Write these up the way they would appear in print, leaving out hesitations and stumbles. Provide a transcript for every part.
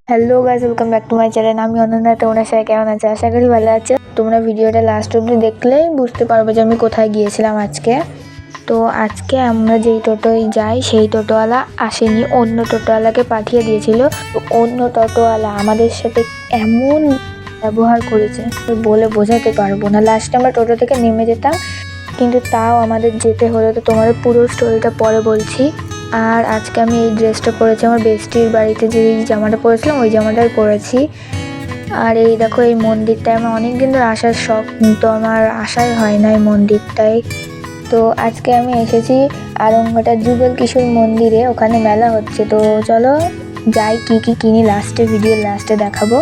Hello guys, welcome back to my channel. আমি অনন্যা। তোমরা সবাই কেমন আছো? আশা করি ভালো আছো। তোমরা ভিডিওটা লাস্ট অবধি দেখলেই বুঝতে পারবে যে আমি কোথায় গিয়েছিলাম আজকে। তো আজকে আমরা যেই টোটোয় যাই সেই টোটোওয়ালা আসেনি, অন্য টোটোওয়ালাকে পাঠিয়ে দিয়েছিল। তো অন্য টোটোওয়ালা আমাদের সাথে এমন ব্যবহার করেছে বলে বোঝাতে পারবো না। লাস্টে আমরা টোটো থেকে নেমে যেতাম, কিন্তু তাও আমাদের যেতে হলো। তো তোমাদের পুরো স্টোরিটা পরে বলছি। আর আজকে আমি এই ড্রেসটা পরেছি, আমার বেস্টির বাড়িতে যে জামাটা পরেছিলাম ওই জামাটাই পরেছি। আর এই দেখো, এই মন্দিরটায় আমার অনেক দিন ধরে আসার শখ, কিন্তু আমার আসাই হয় না এই মন্দিরটায়। তো আজকে আমি এসেছি আরংঘাটার যুগল কিশোর মন্দিরে, ওখানে মেলা হচ্ছে। তো চলো যাই, কি কি কিনি ভিডিওর লাস্টে দেখাবো।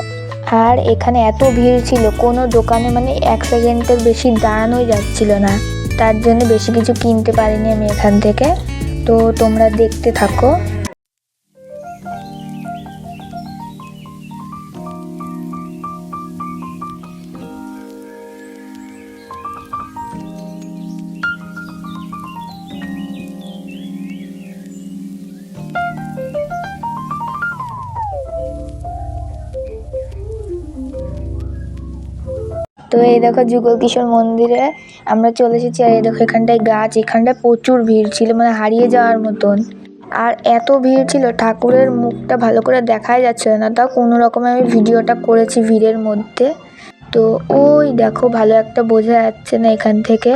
আর এখানে এত ভিড় ছিল, কোনো দোকানে মানে 1 সেকেন্ডের বেশি দাঁড়ানোই যাচ্ছিল না। তার জন্য বেশি কিছু কিনতে পারিনি আমি এখান থেকে। তো তোমরা দেখতে থাকো। তো এই দেখো, যুগল কিশোর মন্দিরে আমরা চলে এসেছি। আর এই দেখো, এখানটায় গাছ, এখানটায় প্রচুর ভিড় ছিল, মানে হারিয়ে যাওয়ার মতন। আর এত ভিড় ছিল, ঠাকুরের মুখটা ভালো করে দেখাই যাচ্ছিল না। তাও কোনো রকমে আমি ভিডিওটা করেছি ভিড়ের মধ্যে। তো ওই দেখো, ভালো একটা বোঝা যাচ্ছে না এখান থেকে।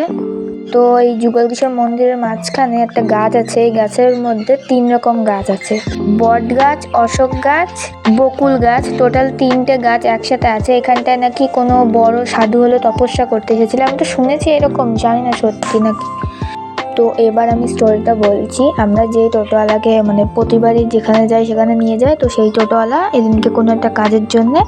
তো এই যুগল কিশোর মন্দিরের মাঝখানে একটা গাছ আছে। এই গাছের মধ্যে 3 রকম গাছ আছে: বট গাছ, অশোক গাছ, বকুল গাছ। টোটাল 3টে গাছ একসাথে আছে। এখানটায় নাকি কোনো বড় সাধু হলে তপস্যা করতে এসেছিল, আমি তো শুনেছি এরকম, জানি না সত্যি নাকি। তো এবার আমি স্টোরিটা বলছি। আমরা যে টোটোওয়ালাকে মানে প্রতিবারই যেখানে যাই সেখানে নিয়ে যায়, তো সেই টোটোওয়ালা এদিনকে কোনো একটা কাজের জন্যে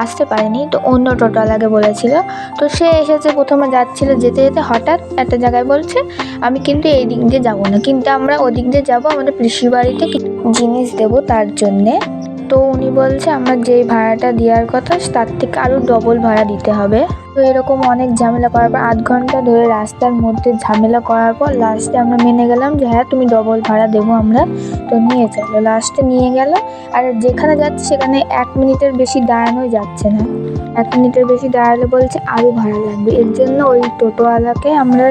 আসতে পারেনি। তো অন্য টোটোওয়ালাকে বলেছিল। তো সে এসেছে, প্রথমে যাচ্ছিল, যেতে যেতে হঠাৎ একটা জায়গায় বলছে আমি কিন্তু এই দিক দিয়ে যাবো না, কিন্তু আমরা ওদিক দিয়ে যাবো, আমাদের পিসির বাড়িতে জিনিস দেবো তার জন্যে। তো উনি বলছে আমার যেই ভাড়াটা দেওয়ার কথা তার থেকে আরও ডবল ভাড়া দিতে হবে। তো এরকম অনেক ঝামেলা করার পর 8 ঘন্টা ধরে রাস্তার মধ্যে ঝামেলা করার পর লাস্টে আমরা মেনে গেলাম যে হ্যাঁ তুমি ডবল ভাড়া দেবো আমরা। তো নিয়ে চলো, লাস্টে নিয়ে গেল। আর যেখানে যাচ্ছে সেখানে 1 মিনিটের বেশি দাঁড়ানোই যাচ্ছে না। 1 মিনিটের বেশি দাঁড়ালে বলছে আরও ভাড়া লাগবে। এর জন্য ওই টোটোওয়ালাকে আমরা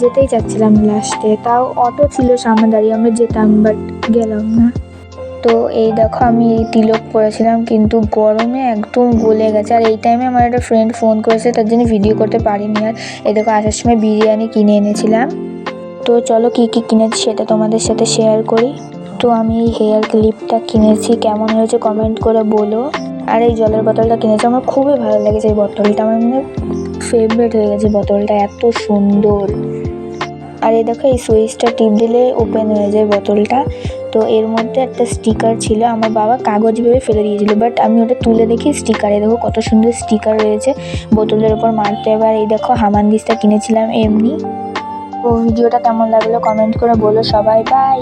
যেতেই চাচ্ছিলাম লাস্টে। তাও অটো ছিল সামনে দাঁড়িয়ে, আমরা যেতাম, বাট গেলাম না। তো এই দেখো, আমি এই তিলক পরেছিলাম, কিন্তু গরমে একদম গলে গেছে। আর এই টাইমে আমার একটা ফ্রেন্ড ফোন করেছে, তার জন্য ভিডিও করতে পারিনি। আর এই দেখো, আসার সময় বিরিয়ানি কিনে এনেছিলাম। তো চলো কি কি কিনেছি সেটা তোমাদের সাথে শেয়ার করি। তো আমি এই হেয়ার ক্লিপটা কিনেছি, কেমন হয়েছে কমেন্ট করে বলো। আর এই জলের বোতলটা কিনেছি, আমার খুবই ভালো লেগেছে এই বোতলটা, আমার মানে ফেভারিট হয়ে গেছে বোতলটা, এত সুন্দর। আর এই দেখো, এই সুইচটা টিপ দিলে ওপেন হয়ে যায় বোতলটা। তো এর মধ্যে একটা স্টিকার ছিল, আমার বাবা কাগজ ভেবে ফেলে দিয়েছিল, বাট আমি ওটা তুলে দেখি স্টিকারে, দেখো কত সুন্দর স্টিকার রয়েছে বোতলের ওপর মারতে। এবার এই দেখো, হামানদিস্তা কিনেছিলাম এমনি। তো ভিডিওটা কেমন লাগলো কমেন্ট করে বলো সবাই। বাই।